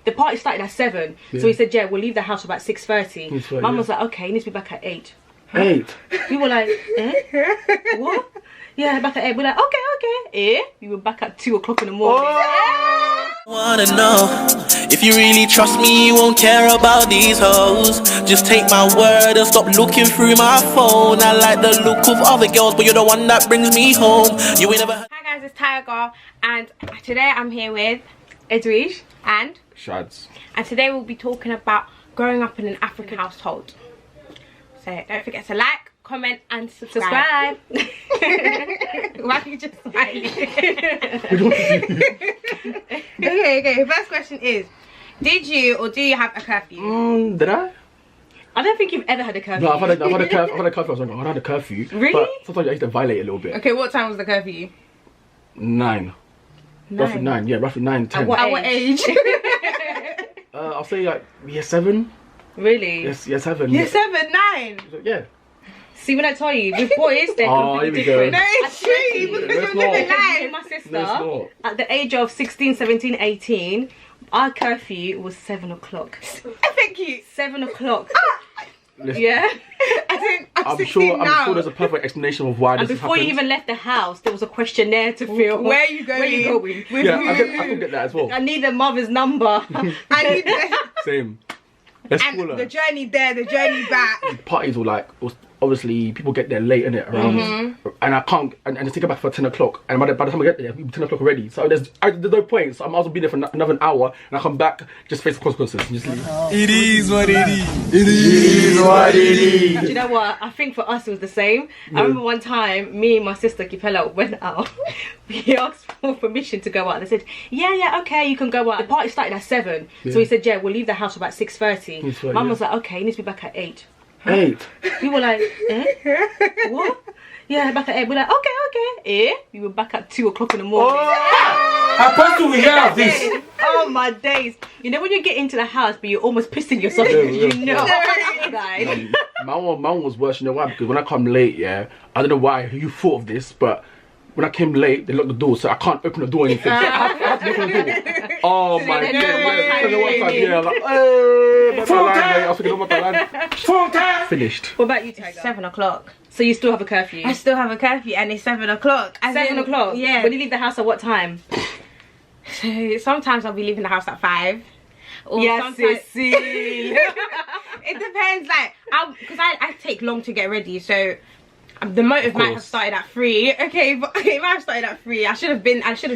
the party started at 7. Yeah. So he said, yeah, we'll leave the house about 6:30. Mum was like, okay, he needs to be back at 8. 8? We were like, what? Yeah, back at 8. We're like, okay. We were back at 2 o'clock in the morning. Wanna know if you really trust me, you won't care about these hoes. Just take my word and stop looking through my phone. I like the look of other girls, but you're the one that brings me home. You ain't never. Hi guys, it's Tiger, and today I'm here with Edwige and Shads. And today we'll be talking about growing up in an African household. So don't forget to like, comment and subscribe. Why are you just smiling? Okay, first question is, did you or do you have a curfew? Did I? I don't think you've ever had a curfew. No, I've had a curfew. I've had a curfew. Really? But sometimes I used to violate a little bit. Okay, what time was the curfew? 9. Roughly 9, yeah, roughly 9, 10. At what age? I'll say like year 7. Really? Yes, year 7. Year 7, 9? Yeah. See, when I tell you, with boys, they're completely different. No, it's true, because you're living life. My sister, at the age of 16, 17, 18, our curfew was 7 o'clock. Thank you. 7 o'clock. Yeah. I'm sure there's a perfect explanation of why this happened. And before you even left the house, there was a questionnaire to fill. Where are you going? Where are you going? Yeah, I can get that as well. I need the mother's number. I need the... Same. And the journey there, the journey back. Parties were like, obviously people get there late, innit, around, and I can't, and just take it back for 10 o'clock, and by the time I get there, it'll be 10 o'clock already, so there's no point, so I might as well be there for another hour, and I come back, just face the consequences, and just leave. It is what it is. It is what it is. Do you know what, I think for us it was the same. I remember one time, me and my sister Kipella went out, we asked for permission to go out, they said, yeah, okay, you can go out. The party started at 7, so he said, yeah, we'll leave the house about 6:30. Mum was like, okay, he needs to be back at 8. 8? We were like, what? Yeah, back at 8. We're like, okay. We were back at 2 o'clock in the morning. How fast do we have this? Oh my days. You know when you get into the house but you're almost pissing yourself, you know. My one was worse, you know why? Because when I come late, yeah, I don't know why you thought of this, but when I came late, they locked the door, so I can't open the door or anything. So I have to open the door. Oh my god. Yeah, I'm like, I was thinking, finished. What about you, Tiger? 7 o'clock. So you still have a curfew? I still have a curfew, and it's 7 o'clock. 7 o'clock? Yeah. When you leave the house at what time? So sometimes I'll be leaving the house at 5. Or yes, it depends, like, because I take long to get ready, so the motive might have started at 3. Okay, but it might have started at 3. I should have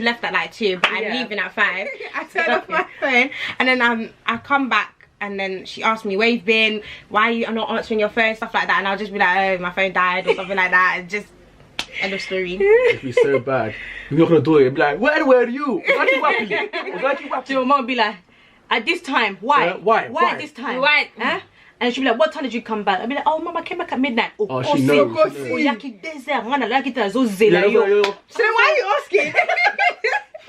left at like 2, but I'm leaving at 5. I turn off my phone, and then I come back, and then she asked me where you've been, why you are not answering your phone, stuff like that, and I'll just be like, oh, my phone died or something like that, and just end of story. It'd be so bad. You're not gonna do it. You'd be like, where were you? So your mom would be like, at this time, why? Why at this time? Why? Huh? And she'll be like, what time did you come back? I'll be like, oh, mom, I came back at midnight. Oh, she knows. So then why are you asking?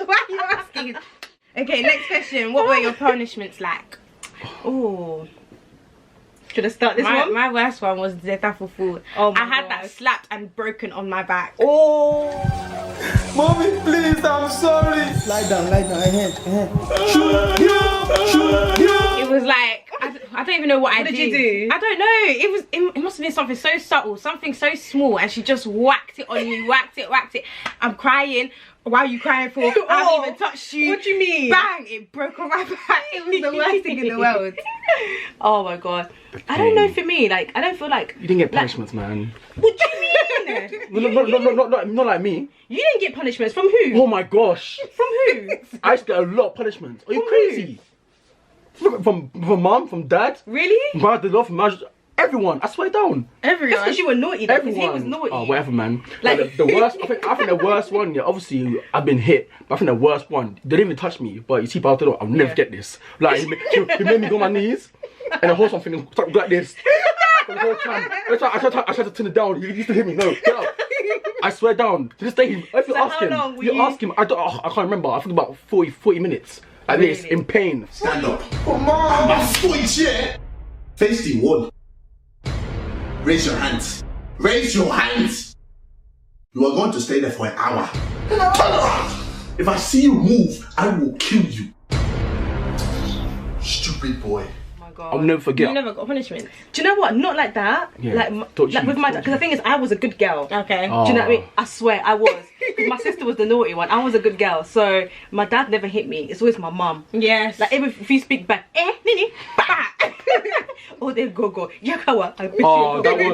Why are you asking? Okay, next question. What were your punishments like? Oh. Should I start this one? My worst one was Zeta Fufu. Oh my I had God. that slapped and broken on my back. Oh. Mommy, please, I'm sorry. Lie down, ahead. It was like, I don't even know what did you do? I don't know. It must have been something so subtle, something so small, and she just whacked it on me, whacked it. I'm crying. Why are you crying for? I haven't even touched you. What do you mean? Bang! It broke on my back. It was the worst thing in the world. Oh my god. I don't know, for me, like, I don't feel like... You didn't get punishments, man. What do you mean? Not like me. You didn't get punishments? From who? Oh my gosh. From who? I used to get a lot of punishments. Are you crazy? From mom, from dad. Really? From the law, from marriage. Everyone, I swear down. Everyone. That's because you were naughty, though, because Everyone. he was naughty. Oh, whatever, man. Like the worst. I think the worst one. Yeah, obviously I've been hit, but I think the worst one. They didn't even touch me, but you see, I'll never get this. Like he made me go on my knees, and the whole something like this. For the whole time. I tried to turn it down. He used to hit me. No, get up. I swear down. To this day, if you ask him, ask him. I can't remember. I think about 40 minutes. Like this, in pain. Stand up. I'm face the wall. Raise your hands. Raise your hands. You are going to stay there for an hour. Turn around. If I see you move, I will kill you. stupid boy. I'll never forget. You never got punishment. Do you know what? Not like that. Yeah. Like with my dad. Because the thing is, I was a good girl. Okay. Do you know what I mean? I swear I was. 'Cause my sister was the naughty one. I was a good girl. So my dad never hit me. It's always my mum. Yes. Like if you speak back, nini, bah. Oh, they go. Yakawa. Oh, that one.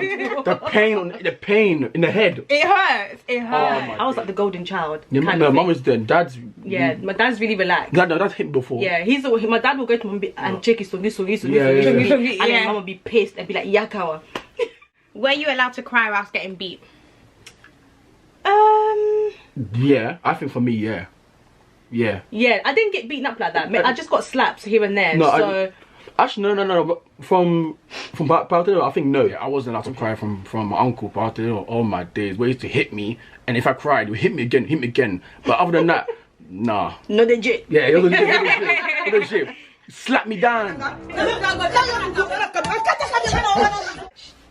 The pain in the head. It hurts. It hurts. Oh, I was like the golden child. Yeah, no, mum was there. Dad's. Yeah, my dad's really relaxed. That's hit before. Yeah, my dad will go to mum and check his songi, Yeah. and then mum will be pissed and be like, Yakawa. Were you allowed to cry whilst getting beat? Yeah, I think for me, yeah. Yeah. Yeah, I didn't get beaten up like that. I just got slaps here and there. No, so actually, no. But from parental, I think no. I wasn't allowed to cry from my uncle parental all my days. Where he used to hit me, and if I cried, he would hit me again. But other than that, nah. No legit. Yeah, it was legit. Slap me down.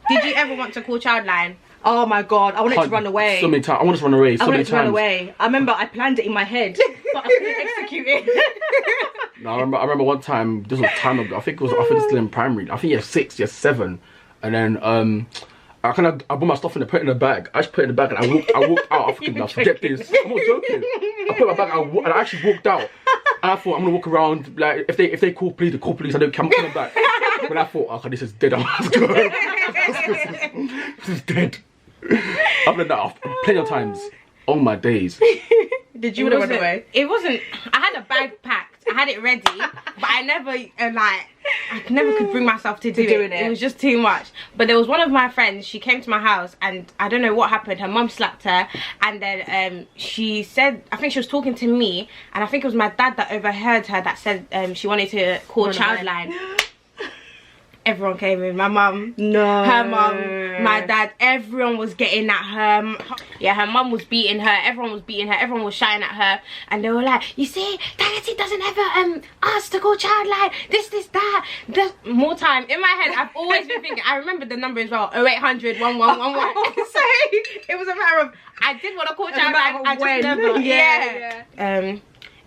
Did you ever want to call Childline? Oh my god, I wanted to run away. So many times. I wanted to run away. I wanted to run away. I remember I planned it in my head, but I couldn't execute it. No, I remember one time. This was time ago. I think it was still in primary. I think year 6, year 7, and then I brought my stuff and I put it in the bag. I just put it in the bag and I walked out. I thinking, now forget this. I'm not joking. I put my bag and I actually walked out. And I thought I'm gonna walk around like if they call police, they call police. I don't come back. But I thought, okay, this is dead. This is dead. I've done that plenty of times. All my days. Did you want to run away? It wasn't. I had a bag packed. I had it ready, but I never I never could bring myself to doing it. It was just too much. But there was one of my friends. She came to my house, and I don't know what happened. Her mum slapped her, and then she said, I think she was talking to me, and I think it was my dad that overheard her that said she wanted to call Childline. Everyone came in. My mum, her mum, my dad, everyone was getting at her. Yeah, her mum was beating her. Everyone was beating her. Everyone was shouting at her, and they were like, "You see, Daddy doesn't ever ask to call Childline. This, that." More time in my head. I've always been thinking. I remember the number as well. 0800 1111. So it was a matter of I did want to call Childline. I just never. Yeah.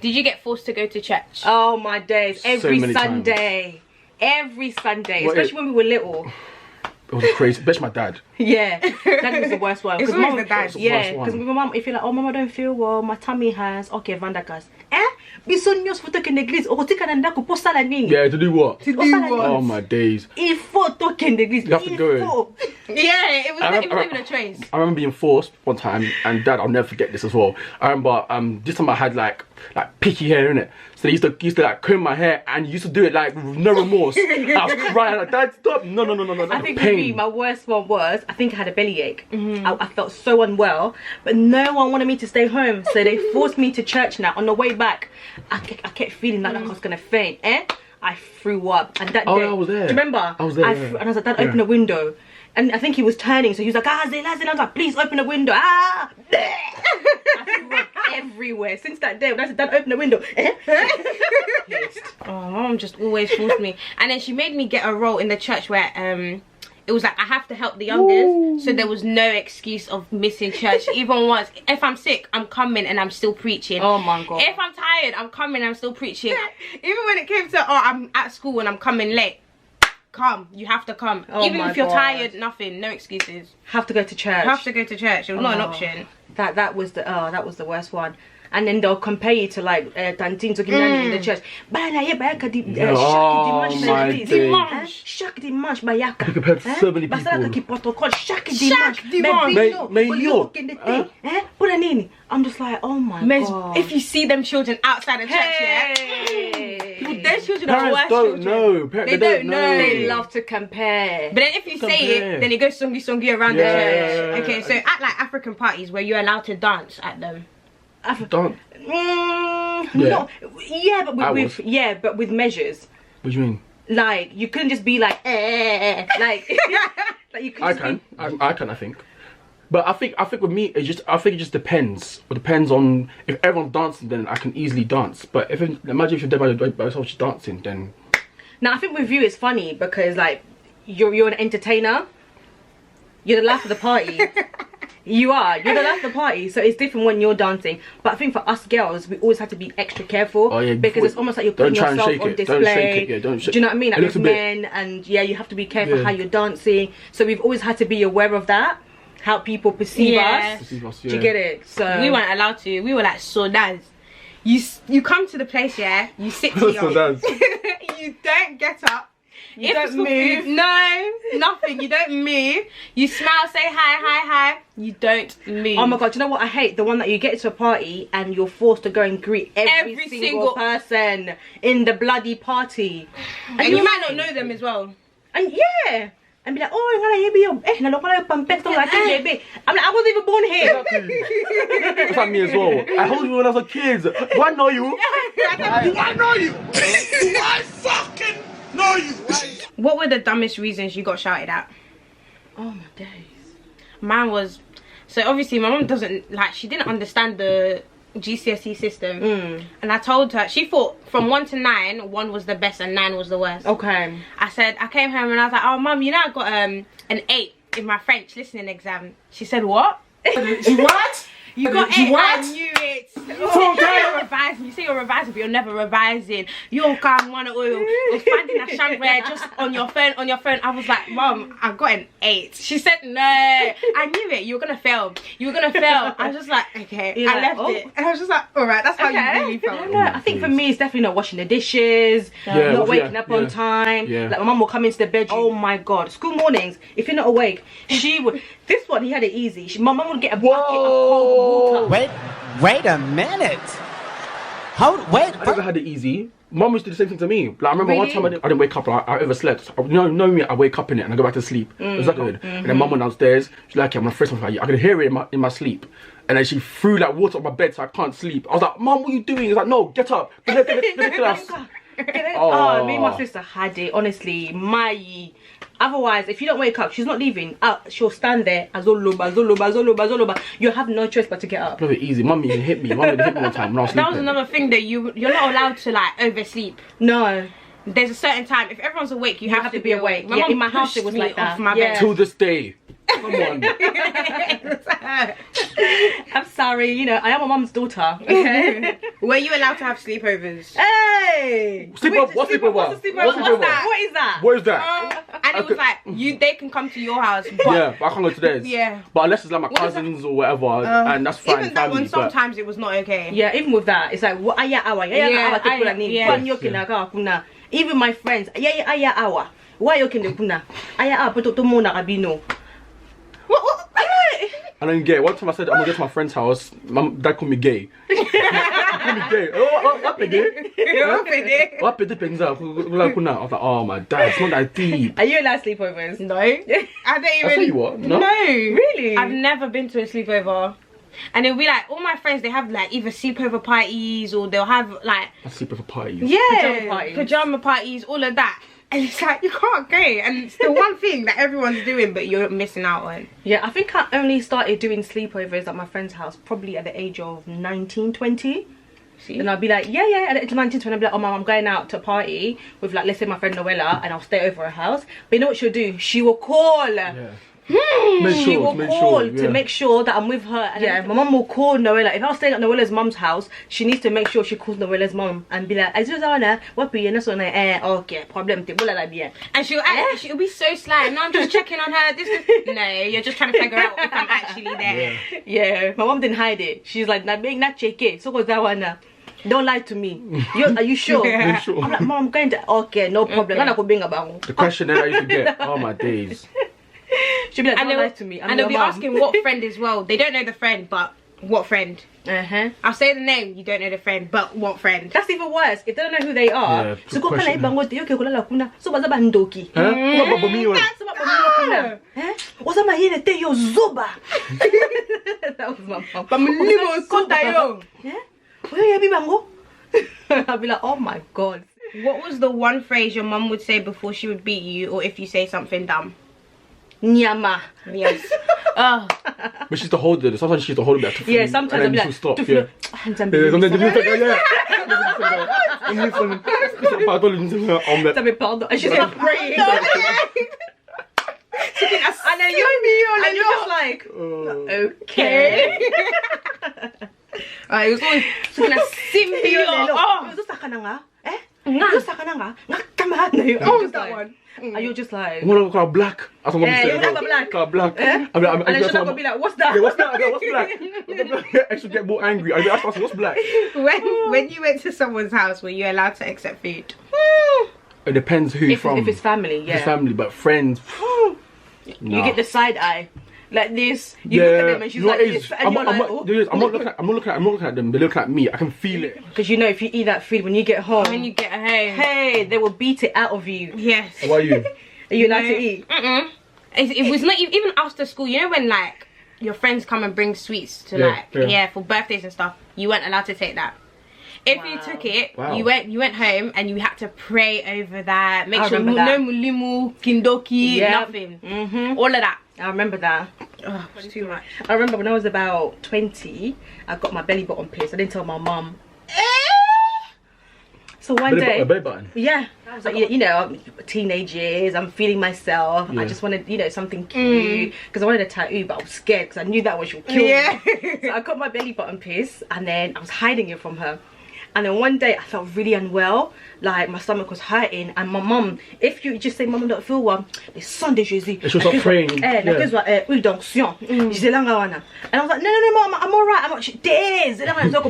Did you get forced to go to church? Oh my days! Every many Sunday. times. Every Sunday, especially when we were little. It was crazy, especially my dad. Yeah, that was the worst one. It's always the dad. Yeah, because with my mum, if you're like, oh, mama, I don't feel well, my tummy hurts. Okay, Vandakas. Bisognos for talking the or Yeah, to do what? Oh my days. If for talking the You have to go. Yeah, it wasn't even a choice. I remember being forced one time, and Dad, I'll never forget this as well. I remember this time I had like picky hair in it, so they used to like comb my hair, and used to do it like with no remorse. I was crying like, Dad, stop! No. I think for me, my worst one was I think I had a bellyache. I felt so unwell, but no one wanted me to stay home, so they forced me to church. Now on the way back, I kept feeling like I was gonna faint. I threw up, and that day, I was there. Do you remember? I was there. And I was like, Dad, open the window. And I think he was turning, so he was like, Zela. I was like, please open the window. I threw up everywhere. Since that day, when I said, Dad, open the window. Oh, Mom just always forced me. And then she made me get a role in the church where it was like I have to help the youngest. So there was no excuse of missing church. Even once, if I'm sick, I'm coming and I'm still preaching. Oh my God. If I'm tired, I'm coming and I'm still preaching. Even when it came to, I'm at school and I'm coming late. Come, you have to come. Even if you're tired, nothing, no excuses. Have to go to church. Have to go to church. It was not an option. That was the worst one. And then they'll compare you to like Tantin to in the church. Chaque dimanche, bayaka. Compared to so many people. I'm just like, oh my God. If you see them children outside the church, their children are worse don't children. They don't know. They love to compare. But then if you say it, then it goes songi around the church. Okay, so at like African parties where you're allowed to dance at them. Don't. No. Yeah, but with measures. What do you mean? Like you couldn't just be like like you couldn't. I can. I think. But I think with me it just depends. It depends on if everyone's dancing, then I can easily dance. But imagine if you're dead by yourself just dancing, then. Now I think with you it's funny because like you're an entertainer. You're the life of the party. You are. You're the life of the party, so it's different when you're dancing. But I think for us girls, we always have to be extra careful because it's almost like you're putting yourself on display. Don't shake it. Don't shake. Do you know what I mean? Like with men, and you have to be careful how you're dancing. So we've always had to be aware of that, how people perceive us. Do you get it? So we weren't allowed to. We were like sodas. You come to the place, you sit to your you don't get up. You don't move. No, nothing. You don't move. You smile, say hi. You don't move. Oh my god, do you know what I hate? The one that you get to a party and you're forced to go and greet every single person in the bloody party. And you might not know them as well. And and be like, oh, I'm like, I wasn't even born here. Exactly. That's like me as well. I told you when I was a kid. Do I know you? Do I know you? Do I fucking know you? What were the dumbest reasons you got shouted at? Oh my days. Mine was, so obviously my mum doesn't, like, she didn't understand the GCSE system. And I told her, she thought from 1 to 9, 1 was the best and 9 was the worst. Okay. I came home and I was like, oh mum, you know I got an 8 in my French listening exam. She said, what? What? You got 8, I knew it. You're revising. You say you're revising, but you're never revising. You can't want to oil. You're finding a shamware just on your phone. I was like, Mom, I got an 8. She said, no. I knew it. You were gonna fail. I was just like, okay. I left it. And I was just like, all right, that's how you really felt. No, I think for me, it's definitely not washing the dishes, not waking up on time. Like my mum will come into the bedroom. Oh my god, school mornings. If you're not awake, she would. This one, he had it easy. My mum would get a bucket of cold water. Wait a minute. I never had it easy. Mum used to do the same thing to me. Like I remember one time I didn't wake up. Like, I overslept. You know me. I wake up in it and I go back to sleep. It was that good. And then Mum went downstairs. She's like, I'm gonna fresh something. I could hear it in my sleep. And then she threw like water on my bed so I can't sleep. I was like, Mum, what are you doing? She's like, no, get up. Get the class. Oh, me and my sister had it. Honestly, otherwise, if you don't wake up, she's not leaving. She'll stand there. Azoloba. You have no choice but to get up. Never easy. Mummy hit me. Mummy hit me one time when I was sleeping. That was another thing that you're not allowed to like oversleep. No. There's a certain time. If everyone's awake, you have to be awake. Yeah, in my house it was like that. My bed. Till this day. Come on. I'm sorry, you know, I am my mum's daughter. Okay. Were you allowed to have sleepovers? Hey! Sleepover? What's sleepover? What's that? What is that? And it was like they can come to your house. But but I can't go to theirs. Yeah. But unless it's like my cousins or whatever, and that's fine. Even that one, sometimes it was not okay. Yeah, even with that, it's like even my friends, why you can do kuna? I don't get it. One time I said I'm gonna go to my friend's house. My dad called me gay. Called me gay. What pede? What pede penza? I was like, oh my dad, it's not that deep. Are you allowed sleepovers? No. I don't even. I tell you what. No. Really? I've never been to a sleepover. And it'll be like all my friends, they have like either sleepover parties or they'll have like sleepover parties. Yeah, pajama parties, all of that. And it's like you can't go, and it's the one thing that everyone's doing but you're missing out on. Yeah, I think I only started doing sleepovers at my friend's house probably at the age of 19, 20. See? And I'll be like, yeah, at the age of 19, 20, I'll be like, oh mom, I'm going out to a party with like, let's say my friend Noella, and I'll stay over her house. But you know what she'll do? She will call. Yeah. She will call to make sure that I'm with her. And my mum will call Noella. If I was staying at Noella's mum's house, she needs to make sure she calls Noella's mum and be like, okay, problem. And she'll be so sly. No, I'm just checking on her. No, you're just trying to figure out if I'm actually there. Yeah, my mum didn't hide it. She's like, not check it. So was that one. Don't lie to me. Are you sure? I'm sure. I'm like, mom, I'm going to. Okay, no problem. The question that I used to get. Oh my days. She'll be like, don't lie to me. And they'll be asking what friend as well. They don't know the friend, but what friend? I'll say the name, you don't know the friend, but what friend? That's even worse. If they don't know who they are. So go that was my mom. I'll be like, oh my god. What was the one phrase your mum would say before she would beat you, or if you say something dumb? Nyama. Yes. But she used to hold it. Sometimes she used to hold it back. Yeah, sometimes I'll be like, stop. And you're just like, okay. It was always kind of simply. Oh, just like eh? Just like come on, that one. And you're just like, I'm gonna call black. That's what I'm yeah, saying. you're black. Call black. And then she's not gonna be like, what's that? Yeah, what's that? What's black? I should get more angry. I ask myself, what's black? When you went to someone's house, were you allowed to accept food? It depends who you're from. If it's family, yeah. If it's family, but friends. You get the side eye. Like this, you look at them and she's like this, and you're like, oh. I'm not looking at them. They're looking at me. I can feel it. Because you know, if you eat that food when you get home, hey, they will beat it out of you. Yes. How are you? Are you allowed to eat? It was not even after school. You know when like your friends come and bring sweets to for birthdays and stuff. You weren't allowed to take that. If you took it, you went home and you had to pray over that. Make sure no mulimu, kindoki, nothing. All of that. I remember that. Oh, it's too much. I remember when I was about 20, I got my belly button pierced. I didn't tell my mum. So one day, belly button. Yeah, I was like, you know, teenage years. I'm feeling myself. I just wanted, you know, something cute because I wanted a tattoo, but I was scared because I knew that one would kill me. So I got my belly button pierced, and then I was hiding it from her. And then one day I felt really unwell, like my stomach was hurting, and my mum, if you just say mum, I don't feel well, the Sunday Jersey. She was like praying. And I was like, and I was like, no, mom, I'm alright. I'm like, days. I'm like,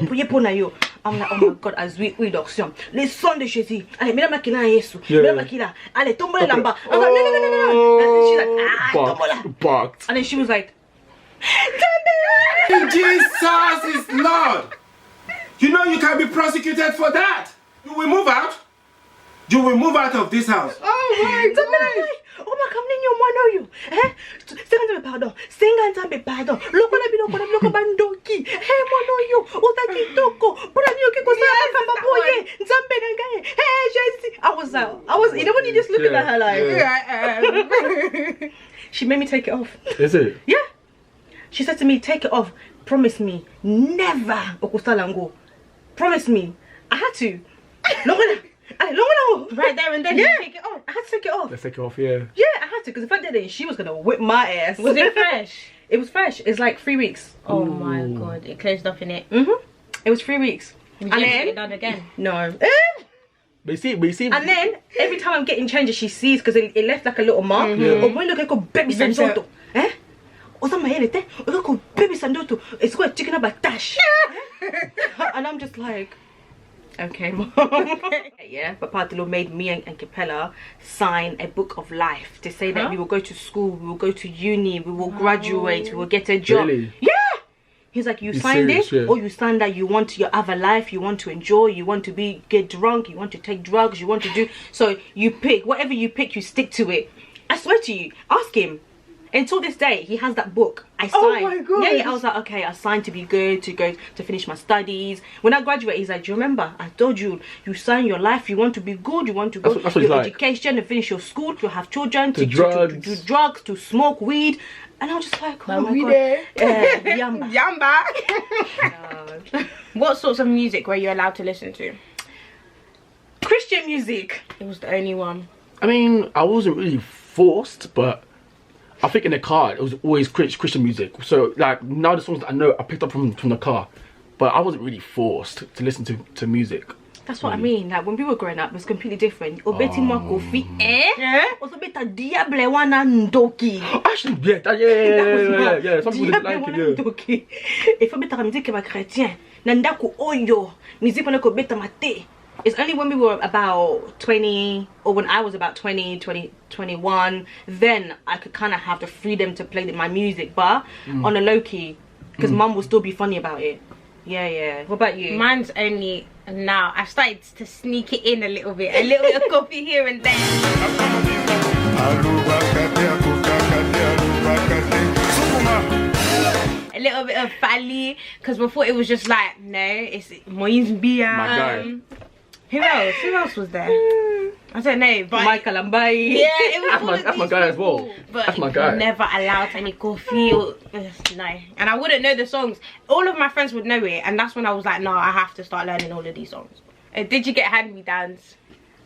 oh my god, as we d'onction. Les Sunday Jersey. Allez, mets la maquina à Yesu. Mets la maquina. Allez, tombe la lamba. I was like, no. And she's like, tombe la. And then she was like, Jesus is Lord. You know you can be prosecuted for that. You will move out. You will move out of this house. Oh my God. Oh my God, you. Eh? Sing pardon. Sing and pardon. Look bandoki. Hey, mono you. Utaki toko. Put on your Hey, I was, you know when you just looking at her like, she made me take it off. Is it? Yeah. She said to me, take it off. Promise me, never. Promise me. I had to. Right there and then, you take it off. I had to take it off. Let's take it off, yeah. Yeah, I had to, because if I didn't, she was gonna whip my ass. Was it fresh? It was fresh. It's like 3 weeks. Oh my god, it closed off in it. It was 3 weeks. And then get it done again. No. But you see. And then every time I'm getting changes, she sees because it left like a little mark. Oh, when look, I go baby sandoto. Eh? Baby sandoto. It's got a chicken up a tash. And I'm just like, okay, mom. Yeah, but Patilo made me and Capella sign a book of life to say that we will go to school, we will go to uni, we will graduate, we will get a job. Really? Yeah. He's like, you sign this, or you sign that you want your other life, you want to enjoy, you want to get drunk, you want to take drugs, you want to do. So you pick whatever you pick, you stick to it. I swear to you, ask him. Until this day, he has that book. I signed. Oh my god. Yeah, I was like, okay, I signed to be good, to go to finish my studies. When I graduate, he's like, do you remember? I told you, you sign your life, you want to be good, you want to go to your education, to finish your school, to have children, to do drugs, to smoke weed. And I was just like, oh my god. Yamba. What sorts of music were you allowed to listen to? Christian music. It was the only one. I mean, I wasn't really forced, but I think in the car it was always Christian music. So like now the songs that I know I picked up from the car, but I wasn't really forced to listen to music. That's what I mean. Like when we were growing up, it was completely different. Obeti mo kofi, Obeta diable wana ndoki. Actually, yeah. Some people didn't like it. If obeta musique ma chrétien, nandako oyo, musique wana ko beta mate. It's only when we were about 20, or when I was about 20, 21, then I could kind of have the freedom to play my music, but on a low key, because mum will still be funny about it. Yeah. What about you? Mine's only now. I've started to sneak it in a little bit of coffee here and there. A little bit of Fali, because before it was just like, no, it's Moïse Bia. My guy. Who else was there? I don't know, but Michael Ambai. Yeah, it was that's my guy as well. But that's my guy. Never allowed any coffee. No, and I wouldn't know the songs. All of my friends would know it, and that's when I was like, no, I have to start learning all of these songs. Did you get hand-me-downs?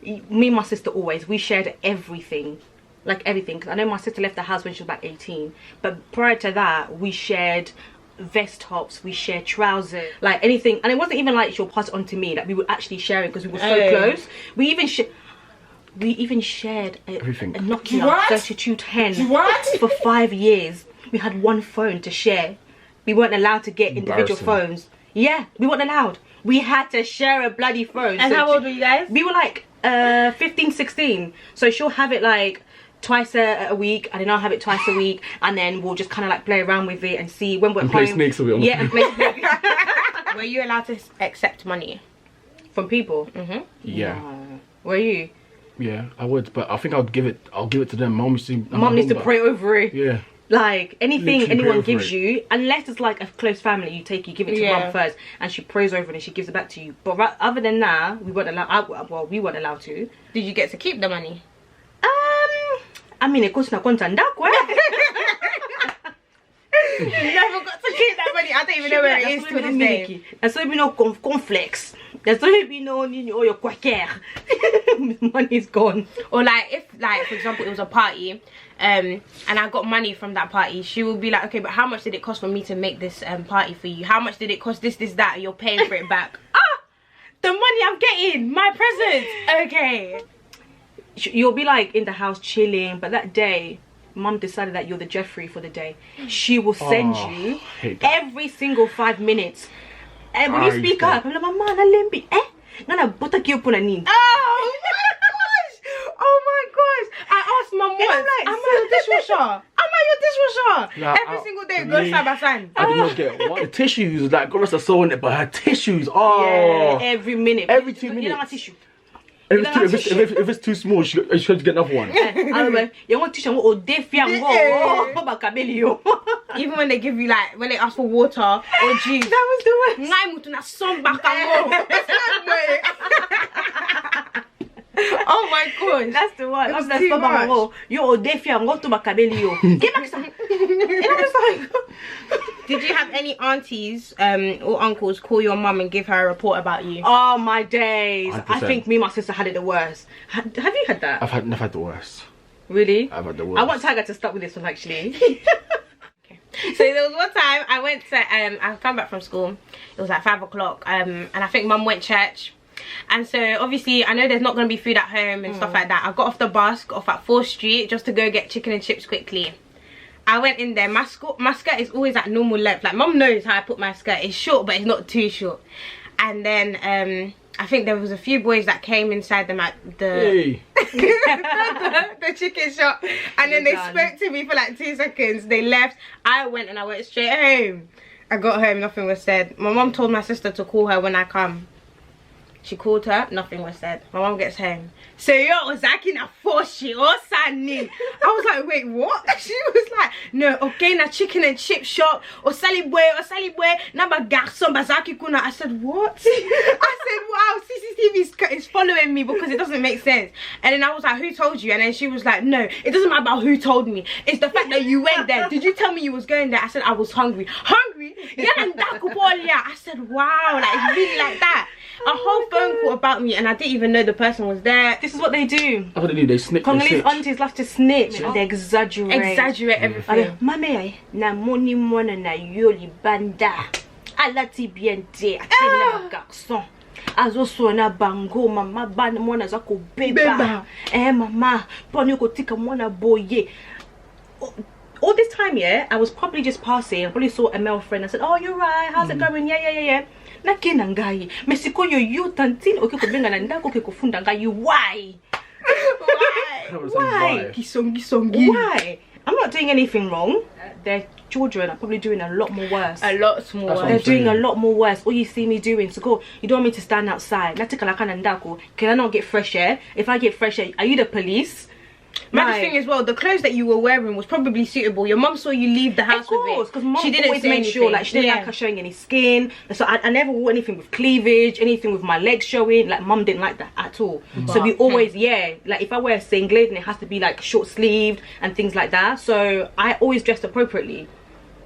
Me and my sister always, we shared everything. like everything. Because I know my sister left the house when she was about 18, but prior to that, we shared vest tops, we shared trousers, like anything. And it wasn't even like she'll pass it on to me, like we were actually sharing because we were so close. We even shared a Nokia 3210 for 5 years. We had one phone to share. We weren't allowed to get individual phones. Yeah, we weren't allowed. We had to share a bloody phone. And how old were you guys? We were like 15, 16. So she'll have it like twice a week, and then I'll have it twice a week, and then we'll just kind of like play around with it and see when we're home. Play snakes with it. Yeah, and play snakes. Were you allowed to accept money from people? Yeah. Were you? Yeah, I would, but I think I'll give it to them. Mom needs to pray over it. Yeah. Like anything Literally anyone gives you, unless it's like a close family, you give it to mum first, and she prays over it and she gives it back to you. But other than that, we weren't allowed. We weren't allowed to. Did you get to keep the money? I mean, it goes na konta ndakwe. You never got to keep that money. I don't even know where it is to this day. There's so be no cornflakes. There's so be no your quaker. Money's gone. Or like if like for example it was a party, and I got money from that party, she will be like, okay, but how much did it cost for me to make this party for you? How much did it cost? This, that. You're paying for it back. The money I'm getting, my presents. Okay. You'll be like in the house chilling, but that day mum decided that you're the Jeffrey for the day. She will send you every single 5 minutes, and when you speak up, I'm like, mama, na lembi ngana buta ki upuna nini. Oh my gosh, I asked mum once, am I your dishwasher? Every single day go side by side. I did not get one. The tissues, like, God rest her soul in it, but her tissues, yeah, every minute, every 2 minutes. You know my tissue. If it's too small, she has to get another one. Even when they give you like, when they ask for water or juice. That was the worst. Oh my gosh, that's the one. That's too much. Did you have any aunties or uncles call your mum and give her a report about you? Oh my days. 100%. I think me and my sister had it the worst. Have you had that? I've never had the worst. Really? I've had the worst. I want Tiger to start with this one actually. So there was one time I went to I come back from school. It was like 5 o'clock, and I think mum went church. And so obviously I know there's not going to be food at home and stuff like that. I got off the bus, got off at 4th Street just to go get chicken and chips quickly. I went in there, my skirt is always at normal length. Like mum knows how I put my skirt. It's short but it's not too short. And then I think there was a few boys that came inside the chicken shop, and then they spoke to me for like 2 seconds. They left. I went straight home. I got home, nothing was said. My mum told my sister to call her when I come. She called her, nothing was said. My mum gets home. So yo was acting a force or Sunny. I was like, wait, what? She was like, no, okay, na chicken and chip shop or Sally boy, naba garçon bazaki kuna. I said, what? I said, wow, CCTV is following me because it doesn't make sense. And then I was like, who told you? And then she was like, no, it doesn't matter about who told me. It's the fact that you went there. Did you tell me you was going there? I said, I was hungry. Hungry? Yeah, and I said, wow, like it's really like that. A whole phone call about me and I didn't even know the person was there. This is what they do. That's what they do, they snitch. Congolese aunties love to snitch. They exaggerate. Everything. Mame, na moni mona na yoli banda. Alati biente. Atena garçon. Azo na bango mama ban mona zako beba. Mama, poni ko tika mona boye. All this time, yeah, I was probably just passing. I probably saw a male friend. I said, oh, you're right. How's it going? Yeah. Na kinangai. Mesiko yo tantin oke ko benga na ndako ke kufunda ngai. Why? Why? Kisongi. Why? I'm not doing anything wrong. Their children are probably doing a lot more worse. A lot more worse. They're doing a lot more worse. All you see me doing, so go. You don't want me to stand outside. Can I not get fresh air? If I get fresh air, are you the police? My thing as well, the clothes that you were wearing was probably suitable. Your mum saw you leave the house with it. Because mum always made sure, like, she didn't like her showing any skin. So I never wore anything with cleavage, anything with my legs showing. Like, mum didn't like that at all. So we always, like, if I wear a singlet, then it has to be like short sleeved and things like that. So I always dressed appropriately.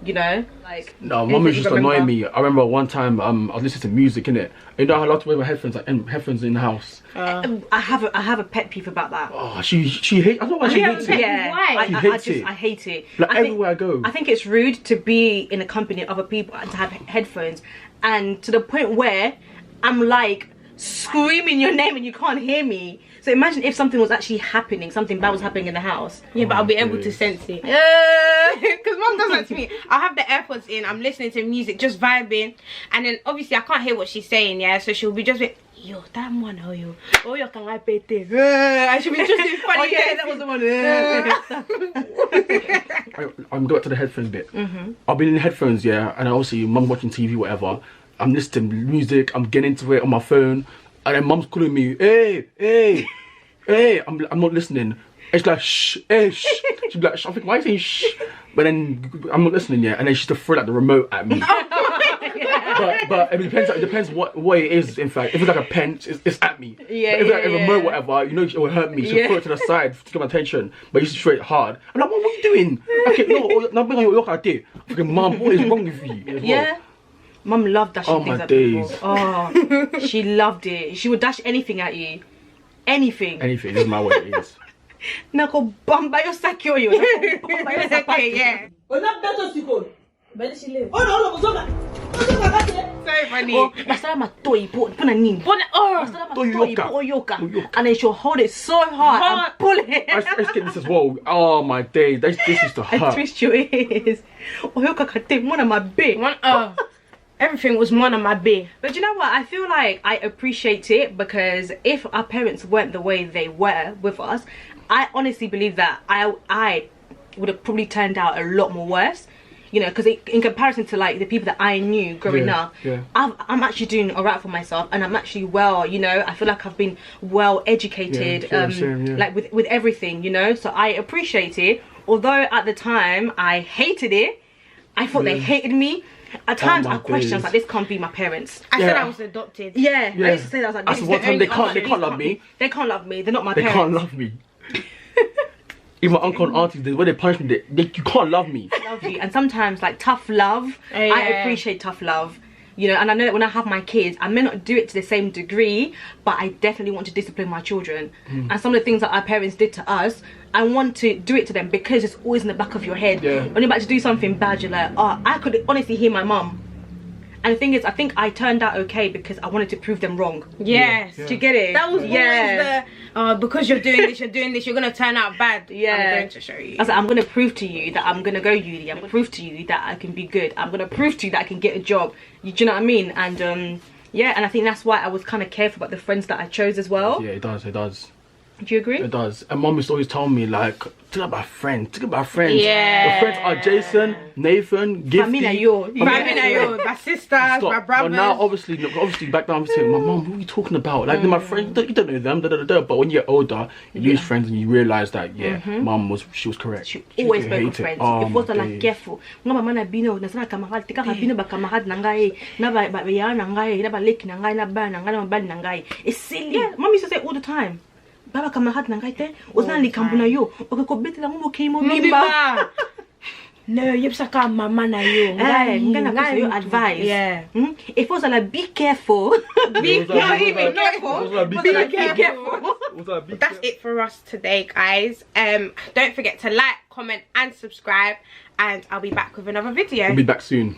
you know, like. No, mum was just annoying me. I remember one time I was listening to music, innit? You know, I love to wear my headphones, like headphones in the house. I have a pet peeve about that. Oh, she hates. I don't know why she hates it. Yeah, Why? I hate it. Like I think, everywhere I go. I think it's rude to be in a company of other people and to have headphones, and to the point where I'm like screaming your name and you can't hear me. So imagine if something was actually happening, something bad was happening in the house. Yeah, but I'll be able to sense it. Because mom does that to me. I'll have the AirPods in, I'm listening to music, just vibing, and then obviously I can't hear what she's saying, yeah, so she'll be just like, yo, that one, oh yo can I pay it? I should be just doing funny. Oh yeah, that was the one. I'm going back to the headphones bit. I've been in headphones, yeah, and obviously mum watching TV, whatever. I'm listening to music, I'm getting into it on my phone, and then mum's calling me, hey, I'm not listening. It's like, shh, hey, shh. She'd be like, shh. I'm thinking, why are you saying shh? But then I'm not listening yet, and then she's to throw like the remote at me. But it depends what it is. In fact, if it's like a pen, it's at me. Yeah, but if it's like a remote, whatever, you know, it will hurt me. She'll throw it to the side to get my attention. But you should throw it hard. I'm like, Mom, what are you doing? Okay, no, bring on your look at it. Fucking Mom, what is wrong with you? Yeah. Mum loved dashing things at people. days. Oh, she loved it. She would dash anything at you. Anything. Anything, this is my way it is. Nako bamba yo sakyo yo. Okay, yeah. So funny. Oh, basta matoi po na nini. And then she'll hold it so hard and pull it. I just get this as well. Oh my days, this is the And hurt. twist your ears. Oh, yo kakate one of my big. Everything was one on my bed. But you know what? I feel like I appreciate it because if our parents weren't the way they were with us, I honestly believe that I would have probably turned out a lot more worse. You know, because in comparison to like the people that I knew growing up, I'm actually doing alright for myself, and I'm actually well. You know, I feel like I've been well educated, like with everything. You know, so I appreciate it. Although at the time I hated it, I thought they hated me. At times I questioned like, this can't be my parents. I said I was adopted. Yeah, I used to say that. I was like, this is what time they can't love me. They can't love me. They're not my They parents. can't love me. Even my uncle and aunties, when they punish me, you can't love me. Love you. And sometimes like tough love, I appreciate tough love. You know, and I know that when I have my kids, I may not do it to the same degree, but I definitely want to discipline my children. And some of the things that our parents did to us, I want to do it to them because it's always in the back of your head. When you're about to do something bad, you're like, oh, I could honestly hear my mum. And the thing is, I think I turned out okay because I wanted to prove them wrong. Yes. Do you get it? That was always the, because you're doing this, you're going to turn out bad. Yeah. I'm going to show you. I was like, I'm going to prove to you that I'm going to go uni. I'm going to prove to you that I can be good. I'm going to prove to you that I can get a job. Do you know what I mean? And yeah, and I think that's why I was kind of careful about the friends that I chose as well. Yeah, it does. Do you agree? It does. And mum used to always tell me, like, think about friends. Yeah. The friends are Jason, Nathan, Gifty. My sisters, my brothers. But now, obviously back then I'm saying, my mum, what are you talking about? Like, they're my friends, you don't know them, But when you get older, you lose friends and you realise that, mum was correct. She always spoke with friends. It was like careful. No, mama na bino, na sana kamarad, tika bino ba kamarad nangai, na ba ya nangai, na ba leki nangai, na ba nangai, na ba nangai. It's silly. Yeah, mum used to say all the time. Baba kamarad nangai te, uzana likambuna yo. Okay, ko bete la ngumo kimo mimba. No, you saka mama na yo. Ngana your advice. Yeah. If it was like, be careful. Be careful. That's it for us today, guys. Don't forget to like, comment, and subscribe. And I'll be back with another video. We'll be back soon.